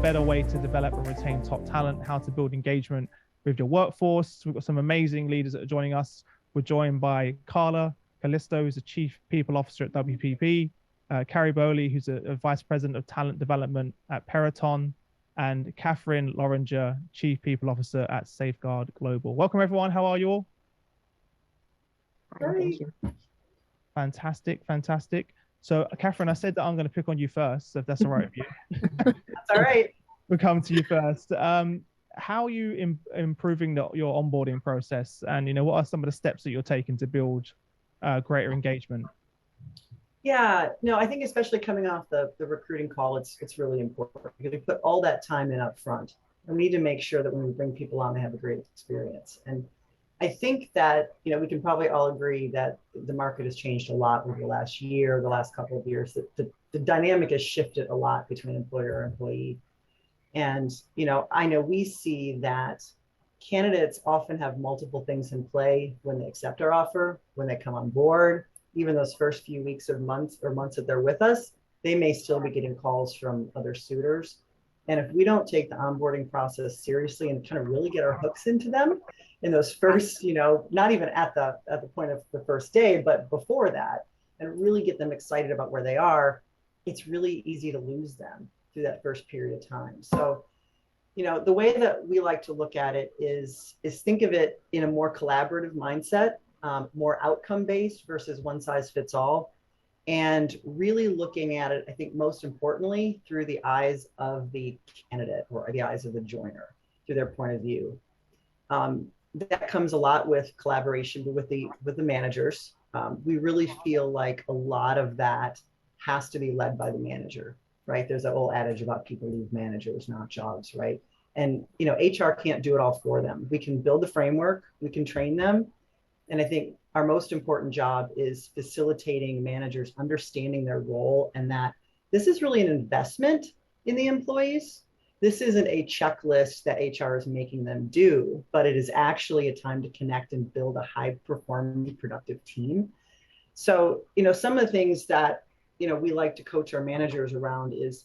better way to develop and retain top talent, how to build engagement with your workforce. We've got some amazing leaders that are joining us. We're joined by CARLA, CALISTO, who's the Chief People Officer at WPP, Carrie Bowley, who's a Vice President of Talent Development at Peraton, and KATHERINE LORANGER, Chief People Officer at Safeguard Global. Welcome, everyone. How are you all? Thank you. Fantastic, fantastic. So, KATHERINE, I said that I'm going to pick on you first, so if that's all right with you. That's all right. We'll come to you first. How are you improving your onboarding process? And, what are some of the steps that you're taking to build greater engagement? Yeah, no, I think especially coming off the recruiting call, it's really important because we put all that time in up front. And we need to make sure that when we bring people on, they have a great experience. And I think that, we can probably all agree that the market has changed a lot over the last year, the last couple of years, that the dynamic has shifted a lot between employer and employee. And, I know we see that candidates often have multiple things in play when they accept our offer, when they come on board. Even those first few weeks or months that they're with us, they may still be getting calls from other suitors. And if we don't take the onboarding process seriously and kind of really get our hooks into them in those first, not even at the point of the first day, but before that, and really get them excited about where they are, it's really easy to lose them through that first period of time. So, the way that we like to look at it is think of it in a more collaborative mindset. More outcome-based versus one-size-fits-all, and really looking at it, I think most importantly, through the eyes of the candidate or the eyes of the joiner, through their point of view. That comes a lot with collaboration with the managers. We really feel like a lot of that has to be led by the manager, right? There's that old adage about people leave managers, not jobs, right? And HR can't do it all for them. We can build the framework, we can train them. And I think our most important job is facilitating managers understanding their role and that this is really an investment in the employees. This isn't a checklist that HR is making them do, but it is actually a time to connect and build a high-performing, productive team. So, some of the things that, we like to coach our managers around is,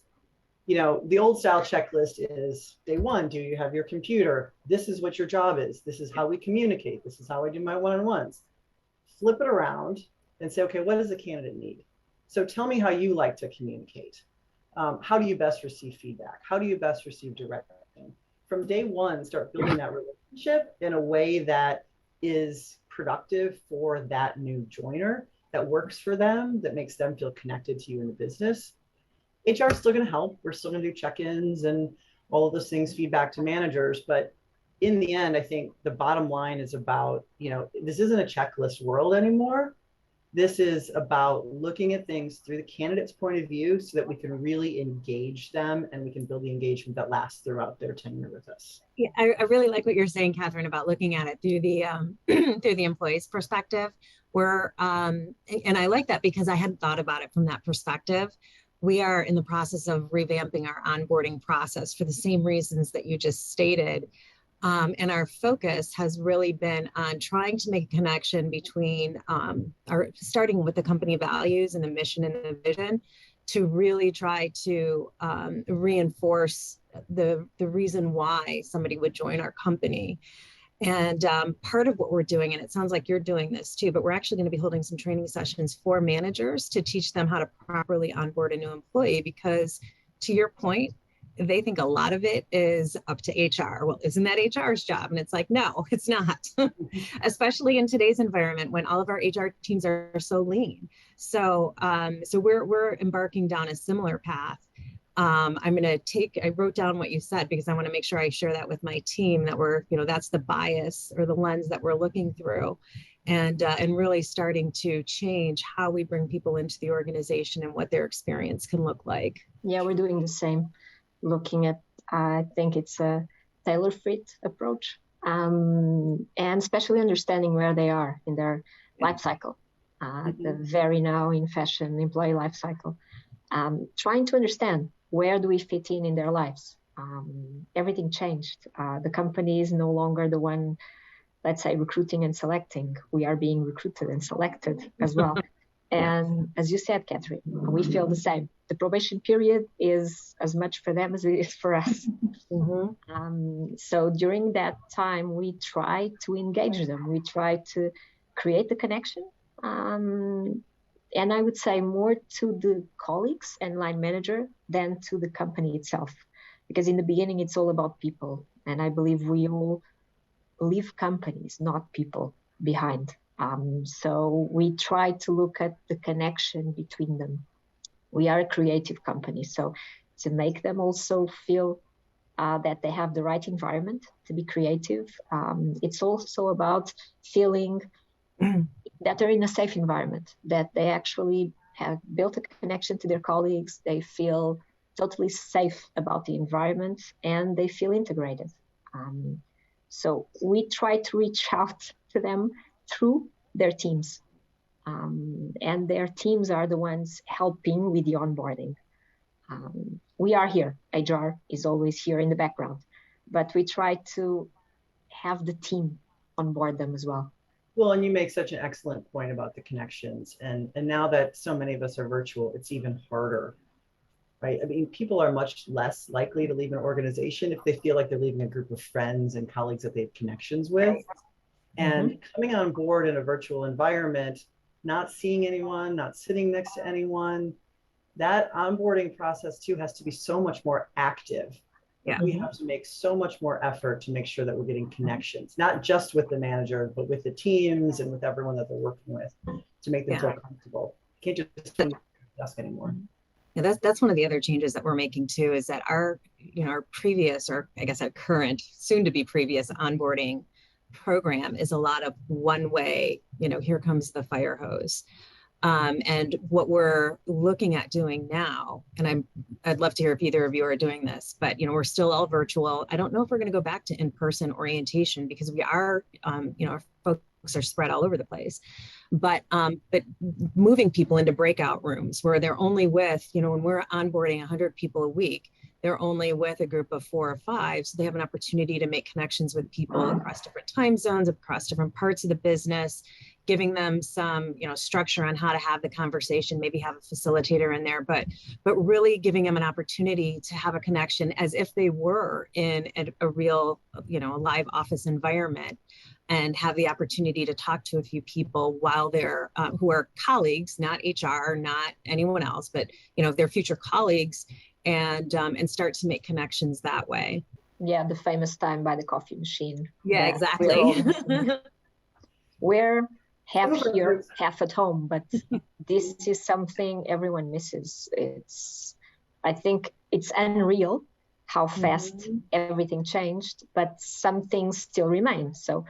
the old style checklist is day one, do you have your computer? This is what your job is. This is how we communicate. This is how I do my one-on-ones. Flip it around and say, okay, what does the candidate need? So tell me how you like to communicate. How do you best receive feedback? How do you best receive direction? From day one, start building that relationship in a way that is productive for that new joiner, that works for them, that makes them feel connected to you in the business. HR is still going to help. We're still going to do check-ins and all of those things, feedback to managers. But in the end, I think the bottom line is about, this isn't a checklist world anymore. This is about looking at things through the candidate's point of view so that we can really engage them and we can build the engagement that lasts throughout their tenure with us. Yeah, I really like what you're saying, KATHERINE, about looking at it through the through the employee's perspective. And I like that because I hadn't thought about it from that perspective. We are in the process of revamping our onboarding process for the same reasons that you just stated. And our focus has really been on trying to make a connection between starting with the company values and the mission and the vision to really try to reinforce the reason why somebody would join our company. And part of what we're doing, and it sounds like you're doing this too, but we're actually going to be holding some training sessions for managers to teach them how to properly onboard a new employee, because to your point, they think a lot of it is up to HR. Well, isn't that HR's job? And it's like, no, it's not, especially in today's environment when all of our HR teams are so lean. So, we're embarking down a similar path. I wrote down what you said because I want to make sure I share that with my team, that that's the bias or the lens that we're looking through, and really starting to change how we bring people into the organization and what their experience can look like. Yeah, we're doing the same. Looking at, I think it's a tailor-fit approach, and especially understanding where they are in their life cycle, the very now in fashion employee life cycle, trying to understand where do we fit in their lives. Everything changed. The company is no longer the one, let's say, recruiting and selecting. We are being recruited and selected as well. And as you said, KATHERINE, we feel the same. the probation period is as much for them as it is for us. So during that time, we try to engage them. We try to create the connection. And I would say more to the colleagues and line manager than to the company itself. Because in the beginning, it's all about people. And I believe we all leave companies, not people, behind. So we try to look at the connection between them. We are a creative company, so to make them also feel that they have the right environment to be creative. It's also about feeling that they're in a safe environment, that they actually have built a connection to their colleagues, they feel totally safe about the environment, and they feel integrated. So we try to reach out to them through their teams. And their teams are the ones helping with the onboarding. We are here, HR is always here in the background, but we try to have the team onboard them as well. Well, and you make such an excellent point about the connections. And now that so many of us are virtual, it's even harder, right? I mean, people are much less likely to leave an organization if they feel like they're leaving a group of friends and colleagues that they have connections with. And coming on board in a virtual environment, not seeing anyone, not sitting next to anyone, that onboarding process too has to be so much more active. Yeah. We have to make so much more effort to make sure that we're getting connections, not just with the manager, but with the teams and with everyone that they're working with to make them feel comfortable. You can't just sit at the desk anymore. Yeah, that's one of the other changes that we're making too, is that our previous, or I guess our current, soon to be previous onboarding program is a lot of one way, here comes the fire hose. And what we're looking at doing now, and I'd love to hear if either of you are doing this, but we're still all virtual. I don't know if we're going to go back to in-person orientation because we are, our folks are spread all over the place. But moving people into breakout rooms where they're only with, when we're onboarding 100 people a week, they're only with a group of 4 or 5, so they have an opportunity to make connections with people across different time zones, across different parts of the business, giving them some, structure on how to have the conversation, maybe have a facilitator in there, but really giving them an opportunity to have a connection as if they were in a real, a live office environment, and have the opportunity to talk to a few people while they're who are colleagues, not HR, not anyone else, but their future colleagues, and start to make connections that way. Yeah, the famous time by the coffee machine. Yeah, exactly. We're half here, half at home, but this is something everyone misses. I think it's unreal how fast everything changed, but some things still remain. So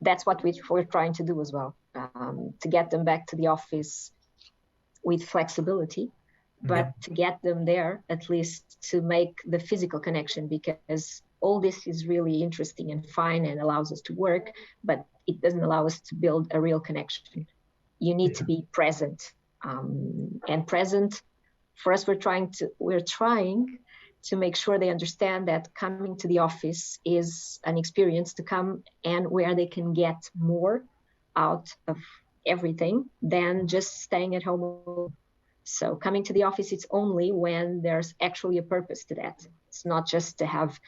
that's what we're trying to do as well, to get them back to the office with flexibility, but to get them there at least to make the physical connection, because all this is really interesting and fine and allows us to work, but it doesn't allow us to build a real connection. You need to be present, and present for us. We're trying to make sure they understand that coming to the office is an experience to come and where they can get more out of everything than just staying at home. So coming to the office, it's only when there's actually a purpose to that. It's not just to have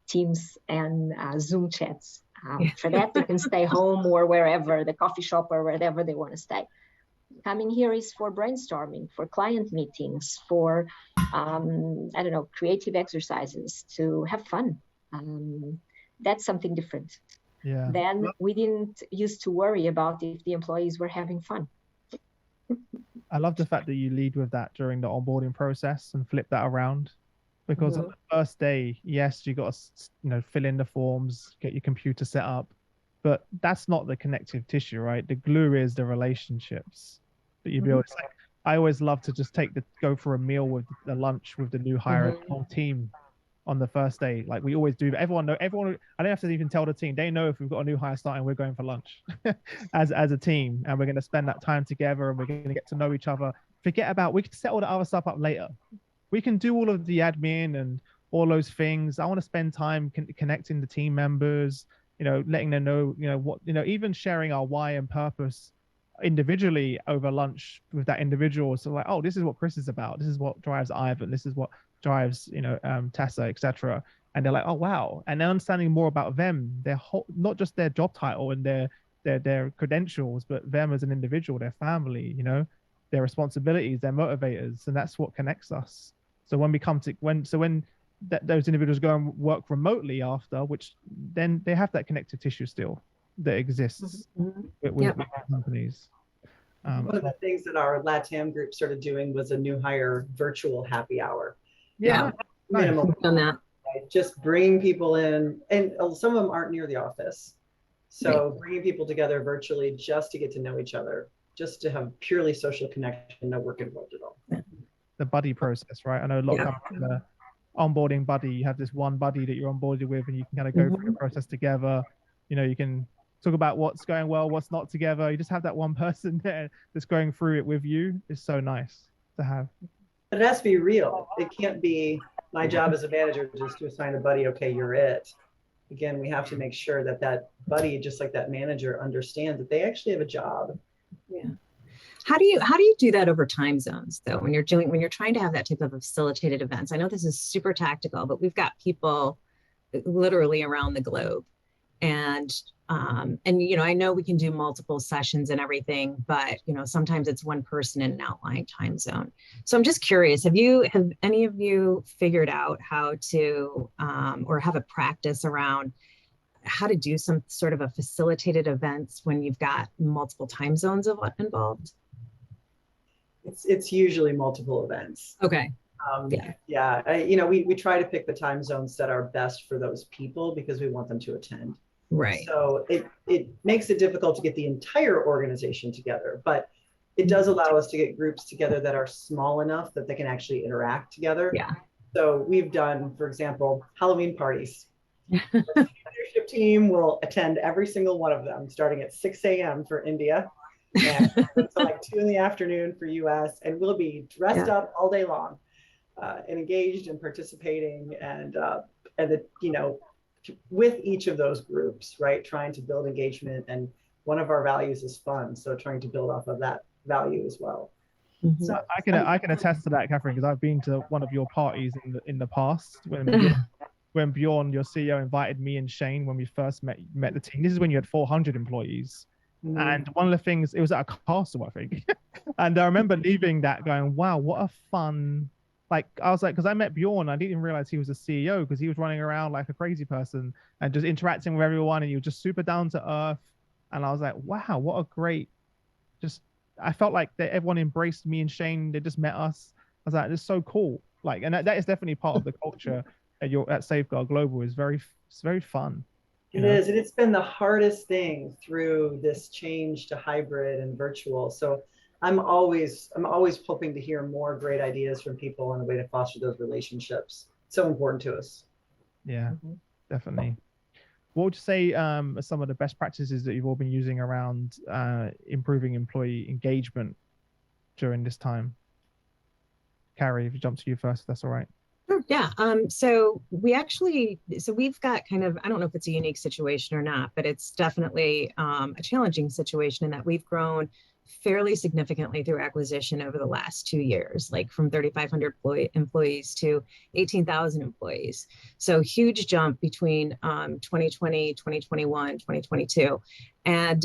Teams and Zoom chats. For that, you can stay home or wherever, the coffee shop or wherever they want to stay. Coming here is for brainstorming, for client meetings, for, creative exercises, to have fun. That's something different. Yeah. Then we didn't used to worry about if the employees were having fun. I love the fact that you lead with that during the onboarding process and flip that around, because on the first day, yes, you got to, fill in the forms, get your computer set up, but that's not the connective tissue, right? The glue is the relationships that you build. It's like, I always love to just go for a meal with the lunch with the new hire, the whole team on the first day. Like we always do. Everyone, I don't have to even tell the team. They know if we've got a new hire starting, we're going for lunch as a team, and we're going to spend that time together, and we're going to get to know each other. We can set all the other stuff up later. We can do all of the admin and all those things. I want to spend time connecting the team members, letting them know, even sharing our why and purpose individually over lunch with that individual. So like, oh, this is what Chris is about. This is what drives Ivan. This is what drives, Tessa, etc. And they're like, oh wow. And they're understanding more about them, their whole, not just their job title and their credentials, but them as an individual, their family, their responsibilities, their motivators, and that's what connects us. So when we come to when those individuals go and work remotely after, which then they have that connective tissue still that exists with companies. One of the things that our LATAM group started doing was a new hire virtual happy hour. Yeah, Minimum on that. Right? Just bringing people in, and some of them aren't near the office. So bringing people together virtually just to get to know each other, just to have purely social connection, no work involved at all. The buddy process, right? I know a lot of companies, onboarding buddy, you have this one buddy that you're onboarded with, and you can kind of go through the process together. You can talk about what's going well, what's not together. You just have that one person there that's going through it with you. It's so nice to have. But it has to be real. It can't be my job as a manager just to assign a buddy, okay, you're it. Again, we have to make sure that that buddy, just like that manager, understands that they actually have a job. Yeah. How do you do that over time zones though, when you're trying to have that type of facilitated events? I know this is super tactical, but we've got people literally around the globe. And I know we can do multiple sessions and everything, but sometimes it's one person in an outlying time zone. So I'm just curious, have any of you figured out how to or have a practice around how to do some sort of a facilitated events when you've got multiple time zones involved? It's usually multiple events. Okay. We try to pick the time zones that are best for those people because we want them to attend. Right. So it makes it difficult to get the entire organization together, but it does allow us to get groups together that are small enough that they can actually interact together. Yeah. So we've done, for example, Halloween parties. The leadership team will attend every single one of them, starting at 6 a.m. for India and until like 2 in the afternoon for US, and we'll be dressed up all day long and engaged and participating with each of those groups, right? Trying to build engagement, and one of our values is fun, so trying to build off of that value as well. So I can attest to that, Catherine, because I've been to one of your parties in the past when Bjorn, your CEO, invited me and Shane when we first met the team. This is when you had 400 employees. And one of the things, it was at a castle, I think. And I remember leaving that going, wow, what a fun, I was like, because I met Bjorn, I didn't even realize he was a CEO because he was running around like a crazy person and just interacting with everyone, and he was just super down to earth. And I was like, wow, what a great, I felt like everyone embraced me and Shane. They just met us. I was like, it's so cool. And that is definitely part of the culture at Safeguard Global. It's very fun. It is, and it's been the hardest thing through this change to hybrid and virtual. So I'm always hoping to hear more great ideas from people on a way to foster those relationships. It's so important to us. Yeah, definitely. What would you say are some of the best practices that you've all been using around improving employee engagement during this time? Carrie, if you jump to you first, if that's all right. Sure, yeah. So we've got kind of, I don't know if it's a unique situation or not, but it's definitely a challenging situation in that we've grown fairly significantly through acquisition over the last 2 years, like from 3,500 employees to 18,000 employees. So huge jump between 2020, 2021, 2022. And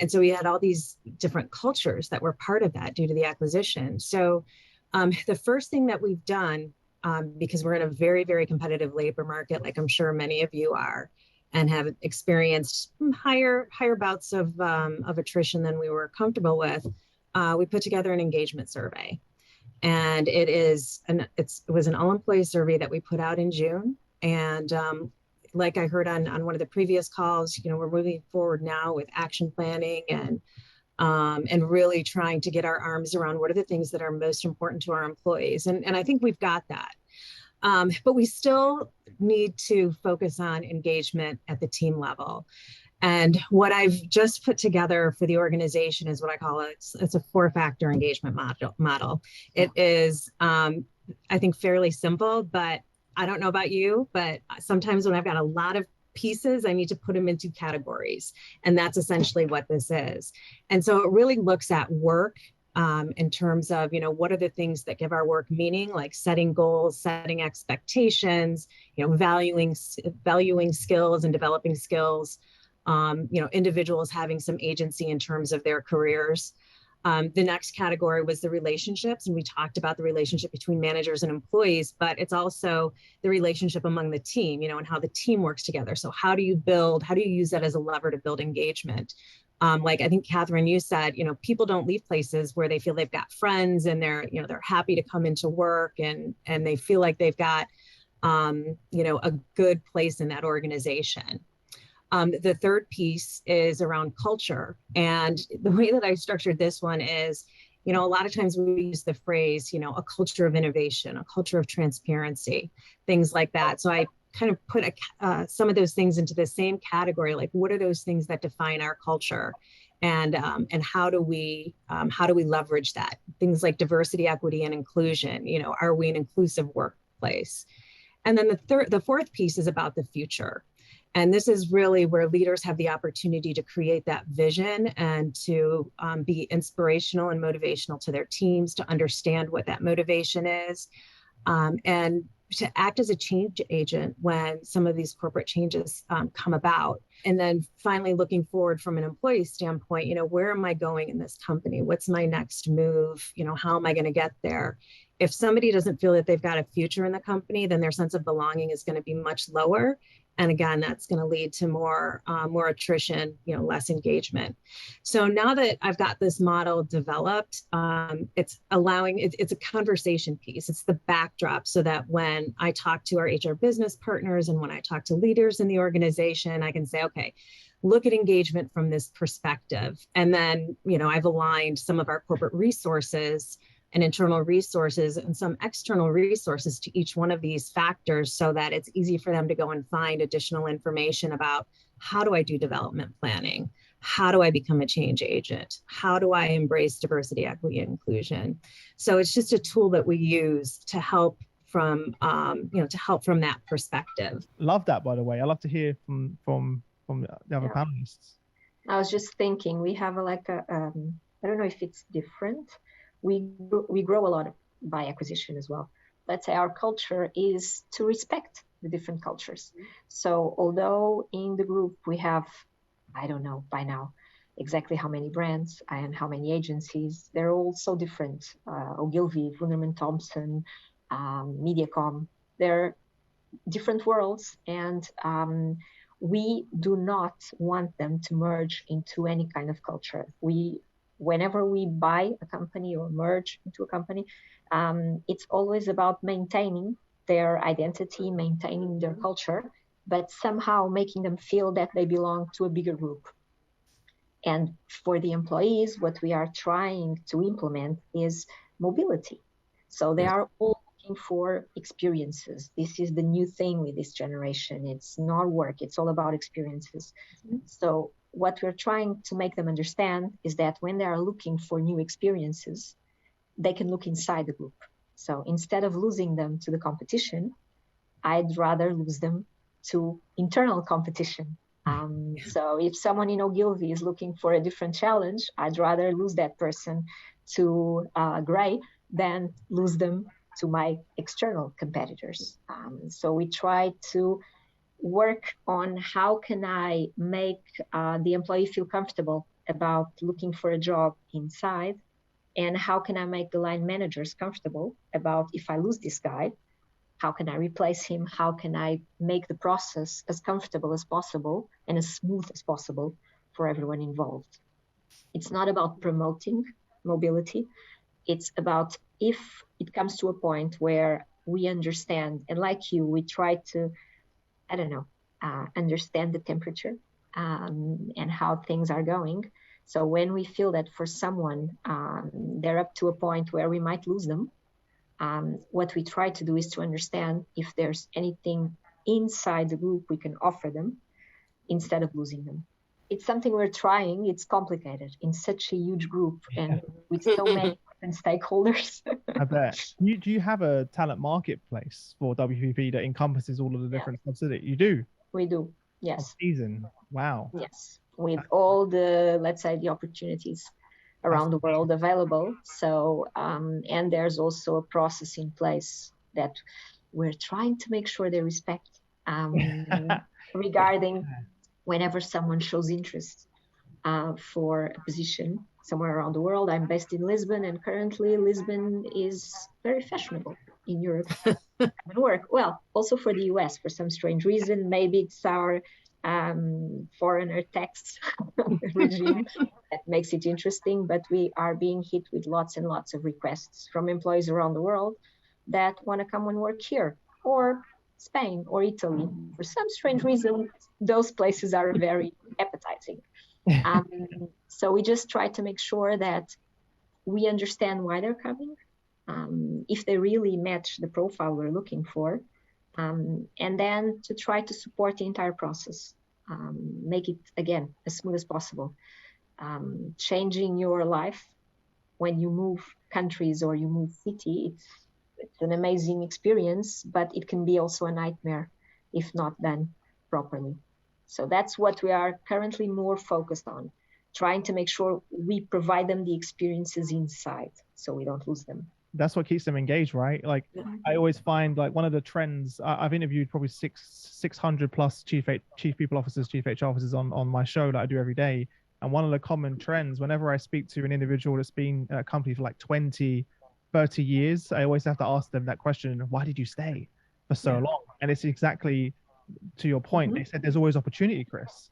so we had all these different cultures that were part of that due to the acquisition. So the first thing that we've done, because we're in a very, very competitive labor market, like I'm sure many of you are, and have experienced higher bouts of attrition than we were comfortable with, we put together an engagement survey. And it was an all-employee survey that we put out in June. And like I heard on one of the previous calls, we're moving forward now with action planning and really trying to get our arms around what are the things that are most important to our employees. And I think we've got that. But we still need to focus on engagement at the team level. And what I've just put together for the organization is what I call it's a 4-factor engagement model. It is, I think, fairly simple, but I don't know about you, but sometimes when I've got a lot of pieces, I need to put them into categories. And that's essentially what this is. And so it really looks at work in terms of, what are the things that give our work meaning, like setting goals, setting expectations, valuing skills and developing skills, individuals having some agency in terms of their careers. The next category was the relationships, and we talked about the relationship between managers and employees, but it's also the relationship among the team, and how the team works together. So how do you use that as a lever to build engagement? Like I think, Catherine, you said, people don't leave places where they feel they've got friends and they're happy to come into work and they feel like they've got, a good place in that organization. The third piece is around culture. And the way that I structured this one is, a lot of times we use the phrase, a culture of innovation, a culture of transparency, things like that. So I kind of put some of those things into the same category, like what are those things that define our culture, and how do we leverage that? Things like diversity, equity, and inclusion. Are we an inclusive workplace? And then the fourth piece is about the future. And this is really where leaders have the opportunity to create that vision and to be inspirational and motivational to their teams, to understand what that motivation is, and to act as a change agent when some of these corporate changes come about. And then finally, looking forward from an employee standpoint, where am I going in this company? What's my next move? How am I going to get there? If somebody doesn't feel that they've got a future in the company, then their sense of belonging is going to be much lower. And again, that's going to lead to more attrition, less engagement. So now that I've got this model developed, it's a conversation piece. It's the backdrop so that when I talk to our HR business partners and when I talk to leaders in the organization, I can say, okay, look at engagement from this perspective. And then, I've aligned some of our corporate resources and internal resources and some external resources to each one of these factors so that it's easy for them to go and find additional information about how do I do development planning? How do I become a change agent? How do I embrace diversity, equity, and inclusion? So it's just a tool that we use to help from that perspective. Love that, by the way. I love to hear from the other panelists. I was just thinking, we have I don't know if it's different. We grow a lot by acquisition as well. Let's say our culture is to respect the different cultures. So although in the group we have, I don't know by now exactly how many brands and how many agencies, they're all so different. Ogilvy, Wunderman Thompson, Mediacom, they're different worlds, and we do not want them to merge into any kind of culture. Whenever we buy a company or merge into a company, it's always about maintaining their identity, maintaining their culture, but somehow making them feel that they belong to a bigger group. And for the employees, what we are trying to implement is mobility. So they are all looking for experiences. This is the new thing with this generation. It's not work, it's all about experiences. So what we're trying to make them understand is that when they are looking for new experiences, they can look inside the group. So instead of losing them to the competition, I'd rather lose them to internal competition. So if someone in Ogilvy is looking for a different challenge, I'd rather lose that person to Gray than lose them to my external competitors. So we try to work on how can I make the employee feel comfortable about looking for a job inside, and how can I make the line managers comfortable about if I lose this guy, how can I replace him? How can I make the process as comfortable as possible and as smooth as possible for everyone involved? It's not about promoting mobility. It's about if it comes to a point where we understand, and like you, we try to, understand the temperature and how things are going. So when we feel that for someone, they're up to a point where we might lose them, what we try to do is to understand if there's anything inside the group we can offer them instead of losing them. It's something we're trying. It's complicated in such a huge group and with so many different stakeholders. I bet. Do you have a talent marketplace for WPP that encompasses all of the different subsidiaries? You do? We do. Yes. season. Wow. Yes. With all the, let's say, the opportunities around the world available. So, and there's also a process in place that we're trying to make sure they respect regarding whenever someone shows interest for a position somewhere around the world. I'm based in Lisbon, and currently Lisbon is very fashionable in Europe. Work well, also for the US for some strange reason. Maybe it's our foreigner tax regime that makes it interesting, but we are being hit with lots and lots of requests from employees around the world that want to come and work here, or Spain or Italy. For some strange reason, those places are very appetizing. So we just try to make sure that we understand why they're coming, if they really match the profile we're looking for, and then to try to support the entire process, make it, again, as smooth as possible. Changing your life when you move countries or you move city, it's an amazing experience, but it can be also a nightmare if not done properly. So that's what we are currently more focused on, trying to make sure we provide them the experiences inside so we don't lose them. That's what keeps them engaged, right? Like I always find, like, one of the trends, I've interviewed probably 600 plus chief people officers, chief HR officers on my show that I do every day. And one of the common trends, whenever I speak to an individual that's been at a company for like 20, 30 years, I always have to ask them that question: why did you stay for so long? And it's exactly to your point. They said there's always opportunity, Chris.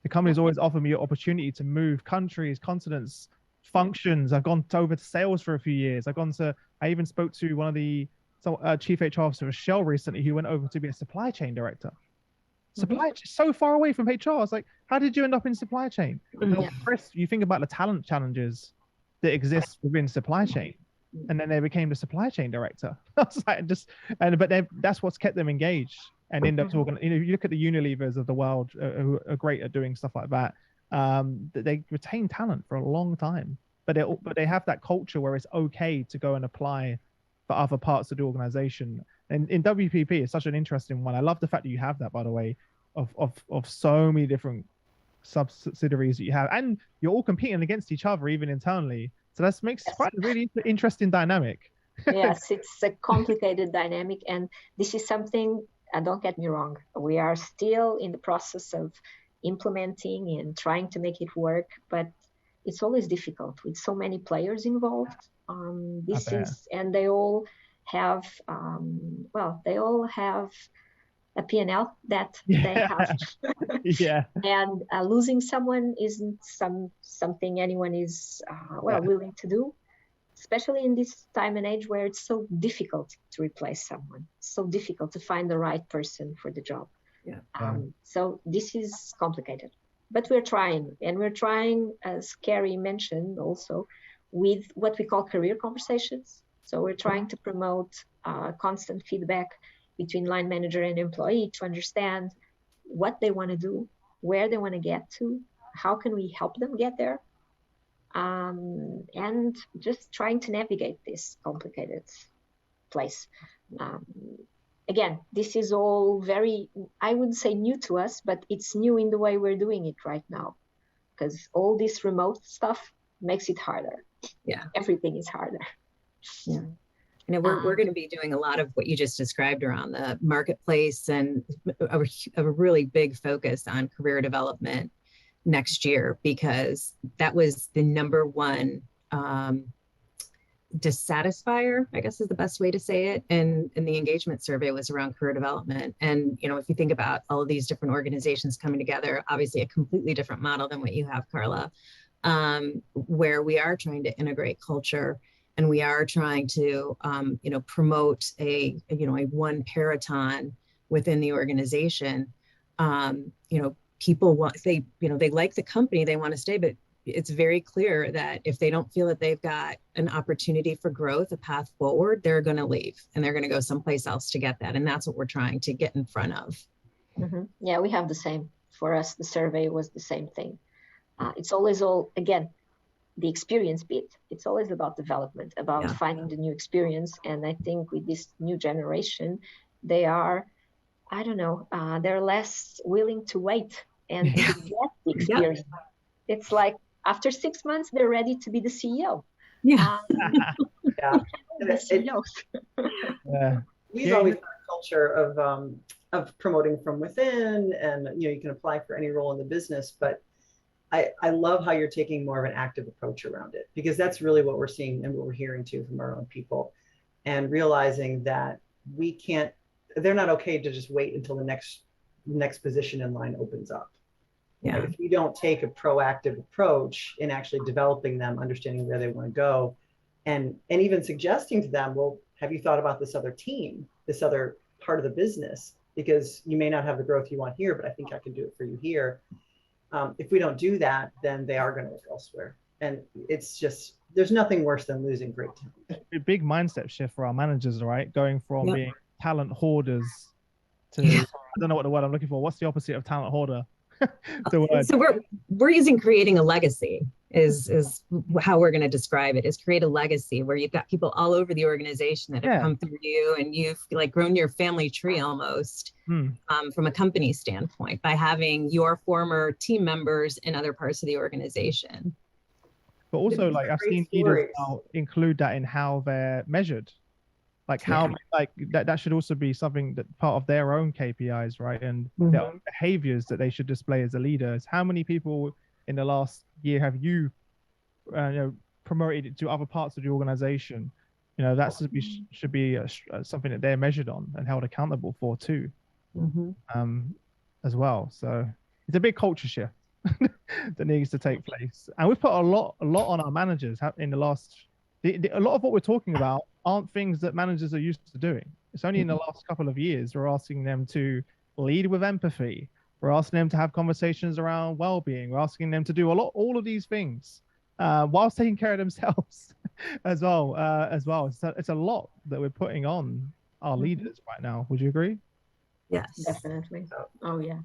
The company's always offered me an opportunity to move countries, continents, functions. I've gone over to sales for a few years. I even spoke to one of the chief HR officer of Shell recently, who went over to be a supply chain director. So far away from HR. I was like, how did you end up in supply chain? Chris, you think about the talent challenges that exist within supply chain, and then they became the supply chain director. I was like, that's what's kept them engaged and end up talking. You know, you look at the Unilevers of the world who are great at doing stuff like that. They retain talent for a long time, but they have that culture where it's okay to go and apply for other parts of the organization. And in WPP, it's such an interesting one. I love the fact that you have that, by the way, of so many different subsidiaries that you have, and you're all competing against each other, even internally. So that makes quite a really interesting dynamic. Yes, it's a complicated dynamic, and this is something, don't get me wrong, we are still in the process of implementing and trying to make it work, but it's always difficult with so many players involved. And they all have they all have a P&L that they have. And losing someone isn't something anyone is willing to do, especially in this time and age where it's so difficult to replace someone, so difficult to find the right person for the job. So this is complicated, but we're trying, as Carrie mentioned, also with what we call career conversations. So we're trying to promote constant feedback between line manager and employee to understand what they want to do, where they want to get to, how can we help them get there, and just trying to navigate this complicated place. Again, this is all very, I wouldn't say new to us, but it's new in the way we're doing it right now, because all this remote stuff makes it harder. Everything is harder. You know, we're going to be doing a lot of what you just described around the marketplace, and a really big focus on career development next year, because that was the number one dissatisfier, I guess is the best way to say it, and the engagement survey was around career development. And you know, if you think about all of these different organizations coming together, obviously a completely different model than what you have, Carla, where we are trying to integrate culture, and we are trying to promote a one Peraton within the organization. People they like the company, they want to stay, but it's very clear that if they don't feel that they've got an opportunity for growth, a path forward, they're going to leave and they're going to go someplace else to get that. And that's what we're trying to get in front of. Yeah, we have the same. For us, the survey was the same thing. It's always again, the experience bit. It's always about development, about finding the new experience. And I think with this new generation, they are I don't know, they're less willing to wait and to get the experience. It's like after 6 months, they're ready to be the CEO. Yeah. Yeah. The CEO. We've always had a culture of promoting from within, and you can apply for any role in the business, but I love how you're taking more of an active approach around it, because that's really what we're seeing and what we're hearing too from our own people, and realizing that they're not okay to just wait until the next position in line opens up. Yeah. If you don't take a proactive approach in actually developing them, understanding where they want to go, and even suggesting to them, well, have you thought about this other team, this other part of the business? Because you may not have the growth you want here, but I think I can do it for you here. If we don't do that, then they are going to look elsewhere. And it's just, there's nothing worse than losing great talent. A big mindset shift for our managers, right? Going from being talent hoarders to, I don't know what the word I'm looking for. What's the opposite of talent hoarder? So we're using creating a legacy is how we're going to describe it, is create a legacy where you've got people all over the organization that have come through you, and you've like grown your family tree almost from a company standpoint by having your former team members in other parts of the organization. But also, like, I've seen leaders now include that in how they're measured. Like how, like that should also be something that part of their own KPIs, right? And their own behaviors that they should display as a leader. Is how many people in the last year have you, promoted to other parts of the organization? That should be something that they're measured on and held accountable for too, as well. So it's a big culture shift that needs to take place, and we've put a lot on our managers in the last. A lot of what we're talking about aren't things that managers are used to doing. It's only in the last couple of years we're asking them to lead with empathy. We're asking them to have conversations around well-being. We're asking them to do all of these things whilst taking care of themselves as well. It's a lot that we're putting on our leaders right now. Would you agree? Yes, definitely. Oh yeah.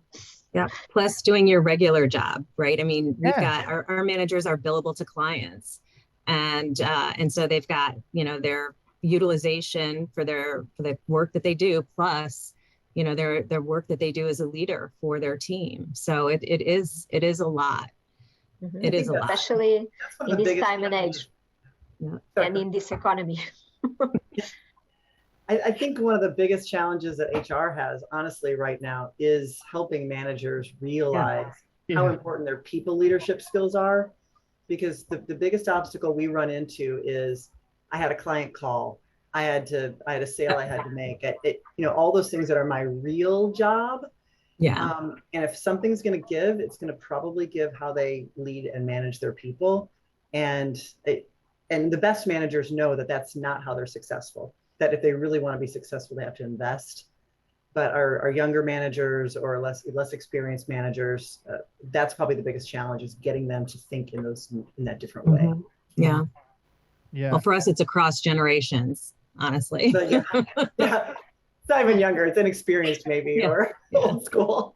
Yeah. Plus doing your regular job, right? I mean, we've got our managers are billable to clients. And so they've got, their utilization for the work that they do, plus, their work that they do as a leader for their team. So it is a lot. It is a lot. Especially in this time and age and in this economy. I think one of the biggest challenges that HR has, honestly, right now is helping managers realize how important their people leadership skills are. Because the biggest obstacle we run into is, I had a client call, I had a sale I had to make, all those things that are my real job. And if something's going to give, it's going to probably give how they lead and manage their people. And the best managers know that that's not how they're successful. That if they really want to be successful, they have to invest. But our younger managers or less experienced managers, that's probably the biggest challenge, is getting them to think in that different way. Yeah. Well, for us, it's across generations, honestly. So, it's not even younger; it's inexperienced, maybe, or old school.